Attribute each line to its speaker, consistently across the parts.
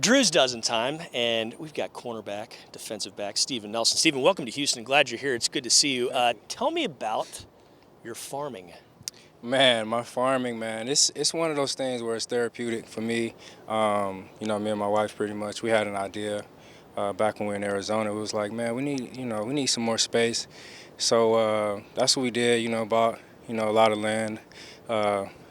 Speaker 1: Drew's dozen time, and we've got cornerback, defensive back, Steven Nelson. Steven, welcome to Houston. Glad you're here. It's good to see you. Tell me about your farming.
Speaker 2: Man, my farming, man, it's one of those things where it's therapeutic for me. Me and my wife pretty much, we had an idea back when we were in Arizona. It was like, man, we need some more space. So that's what we did, bought, a lot of land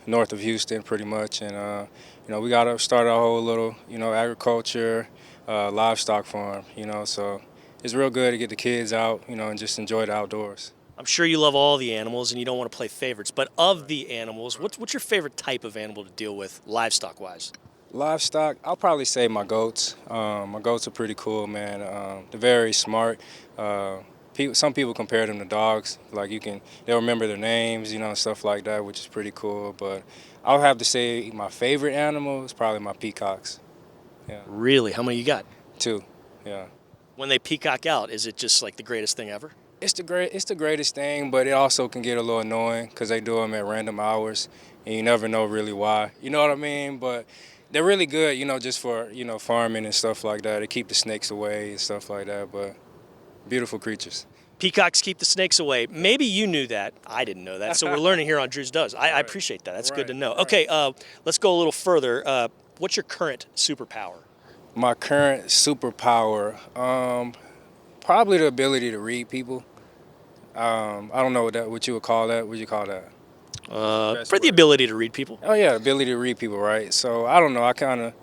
Speaker 2: north of Houston pretty much. And, we got to start our whole little, agriculture, livestock farm, so it's real good to get the kids out, and just enjoy the outdoors.
Speaker 1: I'm sure you love all the animals and you don't want to play favorites, but of the animals, what's your favorite type of animal to deal with livestock-wise?
Speaker 2: Livestock, I'll probably say my goats. My goats are pretty cool, man. They're very smart. Some people compare them to dogs. Like they'll remember their names, and stuff like that, which is pretty cool. But I'll have to say my favorite animal is probably my peacocks. Yeah.
Speaker 1: Really? How many you got?
Speaker 2: 2. Yeah.
Speaker 1: When they peacock out, is it just like the greatest thing ever?
Speaker 2: It's the greatest thing, but it also can get a little annoying because they do them at random hours, and you never know really why. You know what I mean? But they're really good, just for farming and stuff like that. They keep the snakes away and stuff like that. But beautiful creatures.
Speaker 1: Peacocks keep the snakes away. Maybe you knew that. I didn't know that. So we're learning here on Drew's Does. I appreciate that. That's good to know. Okay, let's go a little further. What's your current superpower?
Speaker 2: My current superpower, probably the ability to read people. I don't know what you would call that. What would you call that?
Speaker 1: For the ability to read people.
Speaker 2: Oh yeah, ability to read people, right? So I don't know. I'm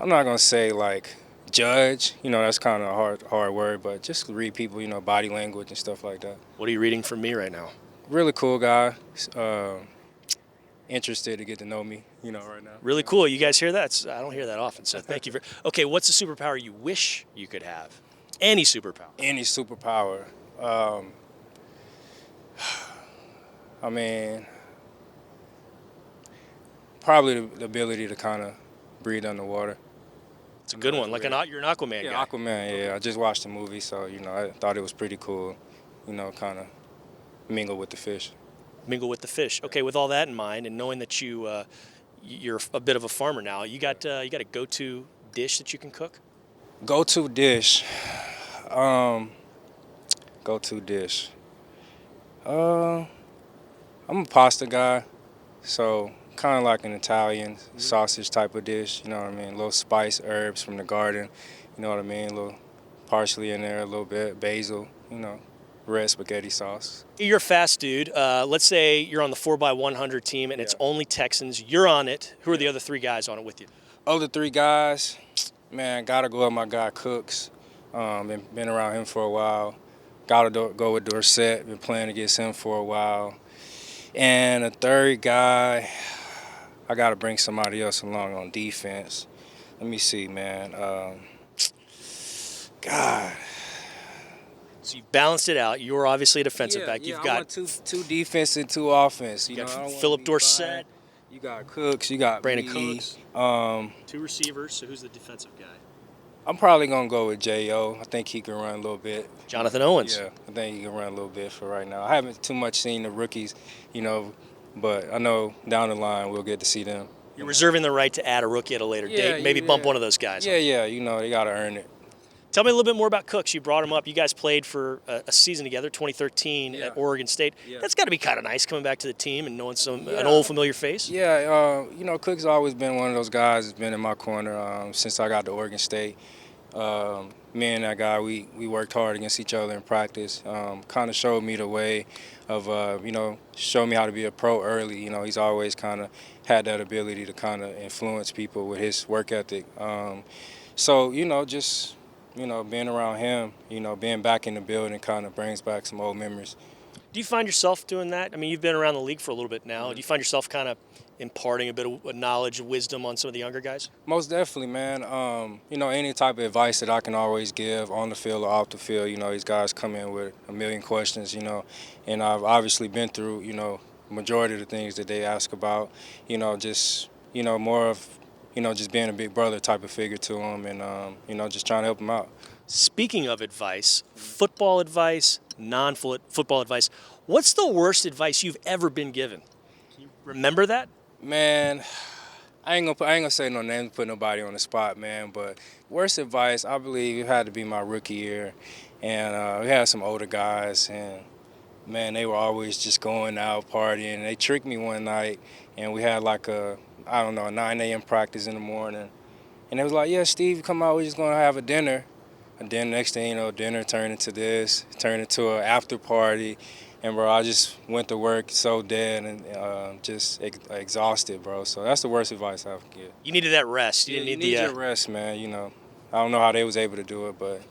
Speaker 2: not gonna say like judge. That's kind of a hard word, but just read people. Body language and stuff like that.
Speaker 1: What are you reading from me right now?
Speaker 2: Really cool guy. Interested to get to know me. Right now.
Speaker 1: Really cool. You guys hear that? I don't hear that often. So thank you. Okay, what's a superpower you wish you could have? Any superpower.
Speaker 2: Any superpower. I mean, probably the ability to kind of breathe underwater.
Speaker 1: It's a good one. Like you're an Aquaman guy.
Speaker 2: Aquaman, yeah. I just watched the movie, so, I thought it was pretty cool, kind of mingle with the fish.
Speaker 1: Mingle with the fish. Okay, with all that in mind and knowing that you're a bit of a farmer now, you got a go-to dish that you can cook?
Speaker 2: Go-to dish. Go-to dish. I'm a pasta guy, so kind of like an Italian sausage type of dish, you know what I mean? A little spice, herbs from the garden, you know what I mean? A little parsley in there, a little bit, basil, red spaghetti sauce.
Speaker 1: You're a fast dude. Let's say you're on the 4x100 team and it's only Texans. You're on it. Who are the other 3 guys on it with you?
Speaker 2: Other 3 guys, man, gotta go with my guy Cooks. Been around him for a while. Gotta go with Dorsett. Been playing against him for a while. And a 3rd guy, I gotta bring somebody else along on defense. Let me see, man. God.
Speaker 1: So you've balanced it out. You're obviously a defensive back. You've got
Speaker 2: two defense and 2 offense.
Speaker 1: You got Philip Dorsett.
Speaker 2: You got Cooks. You got
Speaker 1: Brandin
Speaker 2: me.
Speaker 1: Cooks. 2 receivers. So who's the defensive guy?
Speaker 2: I'm probably gonna go with J.O. I think he can run a little bit.
Speaker 1: Jonathan Owens.
Speaker 2: Yeah, I think he can run a little bit for right now. I haven't too much seen the rookies, but I know down the line we'll get to see them.
Speaker 1: You're reserving the right to add a rookie at a later date. Maybe bump one of those guys.
Speaker 2: Yeah, they gotta earn it.
Speaker 1: Tell me a little bit more about Cooks. You brought him up. You guys played for a season together, 2013 at Oregon State. Yeah. That's got to be kind of nice coming back to the team and knowing an old familiar face.
Speaker 2: Yeah, Cooks always been one of those guys that's been in my corner since I got to Oregon State. Me and that guy, we worked hard against each other in practice. Kind of showed me the way of, showed me how to be a pro early. He's always kind of had that ability to kind of influence people with his work ethic. Being around him, being back in the building kind of brings back some old memories.
Speaker 1: Do you find yourself doing that? I mean, you've been around the league for a little bit now. Do you find yourself kind of imparting a bit of knowledge, wisdom on some of the younger guys?
Speaker 2: Most definitely, man. Any type of advice that I can always give on the field or off the field, these guys come in with a million questions, and I've obviously been through, majority of the things that they ask about, more of, just being a big brother type of figure to them and, just trying to help them out.
Speaker 1: Speaking of advice, football advice, non-football advice, what's the worst advice you've ever been given? Can you remember that?
Speaker 2: Man, I ain't gonna say no names, put nobody on the spot, man. But worst advice, I believe it had to be my rookie year, and we had some older guys, and man, they were always just going out partying. They tricked me one night, and we had like I don't know, a 9 a.m. practice in the morning, and they was like, "Yeah, Steve, come out. We're just gonna have a dinner." And then next thing you know, dinner turned into this, turned into an after party. And, bro, I just went to work so dead and just exhausted, bro. So that's the worst advice I could give.
Speaker 1: You needed that rest. You didn't
Speaker 2: You
Speaker 1: need
Speaker 2: need
Speaker 1: the.
Speaker 2: your rest, man. You know, I don't know how they was able to do it, but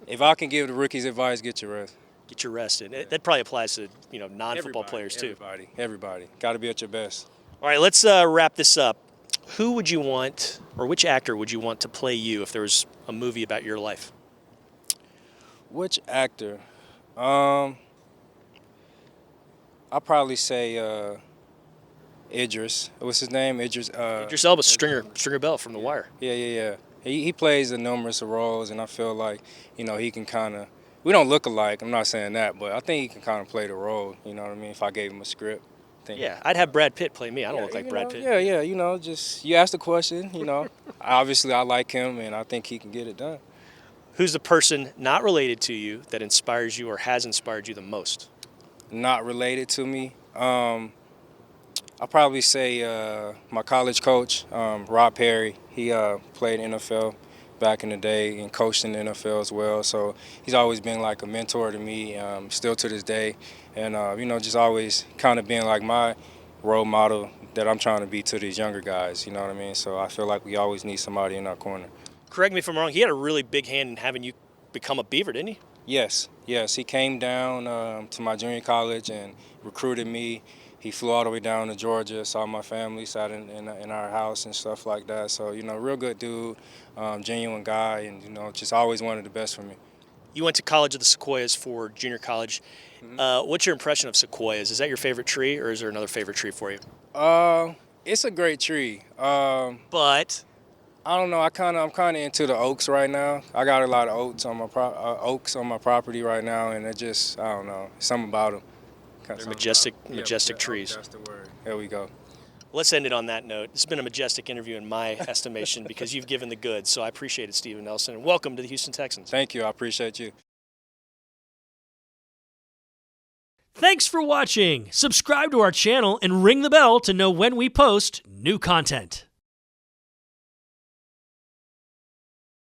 Speaker 2: if I can give the rookies advice, get your rest.
Speaker 1: Get your rest in. That probably applies to non-football
Speaker 2: Everybody,
Speaker 1: players too.
Speaker 2: Everybody. Got to be at your best.
Speaker 1: All right, let's wrap this up. Who would you want, or which actor would you want to play you if there was a movie about your life?
Speaker 2: Which actor? I'll probably say Idris. What's his name? Idris.
Speaker 1: Idris Elba, Stringer Bell from The Wire.
Speaker 2: Yeah. He plays a numerous of roles, and I feel like he can kind of. We don't look alike. I'm not saying that, but I think he can kind of play the role. You know what I mean? If I gave him a script.
Speaker 1: Yeah, I'd have Brad Pitt play me. I don't look like Brad Pitt.
Speaker 2: Yeah. Just you ask the question. Obviously I like him, and I think he can get it done.
Speaker 1: Who's the person not related to you that inspires you or has inspired you the most?
Speaker 2: Not related to me. I'll probably say my college coach, Rob Perry. He played NFL back in the day and coached in the NFL as well. So he's always been like a mentor to me, still to this day. And, just always kind of being like my role model that I'm trying to be to these younger guys, you know what I mean? So I feel like we always need somebody in our corner.
Speaker 1: Correct me if I'm wrong, he had a really big hand in having you become a Beaver, didn't he?
Speaker 2: Yes. He came down to my junior college and recruited me. He flew all the way down to Georgia, saw my family, sat in our house and stuff like that. So, real good dude, genuine guy, and, just always wanted the best for me.
Speaker 1: You went to College of the Sequoias for junior college. Mm-hmm. What's your impression of sequoias? Is that your favorite tree, or is there another favorite tree for you?
Speaker 2: It's a great tree.
Speaker 1: But
Speaker 2: I don't know. I'm kind of into the oaks right now. I got a lot of oaks on my property right now, and it just, I don't know, something about them.
Speaker 1: They're majestic trees.
Speaker 2: That's the word. There we go.
Speaker 1: Let's end it on that note. It's been a majestic interview in my estimation because you've given the goods. So I appreciate it, Steven Nelson, and welcome to the Houston Texans.
Speaker 2: Thank you. I appreciate you.
Speaker 3: Thanks for watching. Subscribe to our channel and ring the bell to know when we post new content.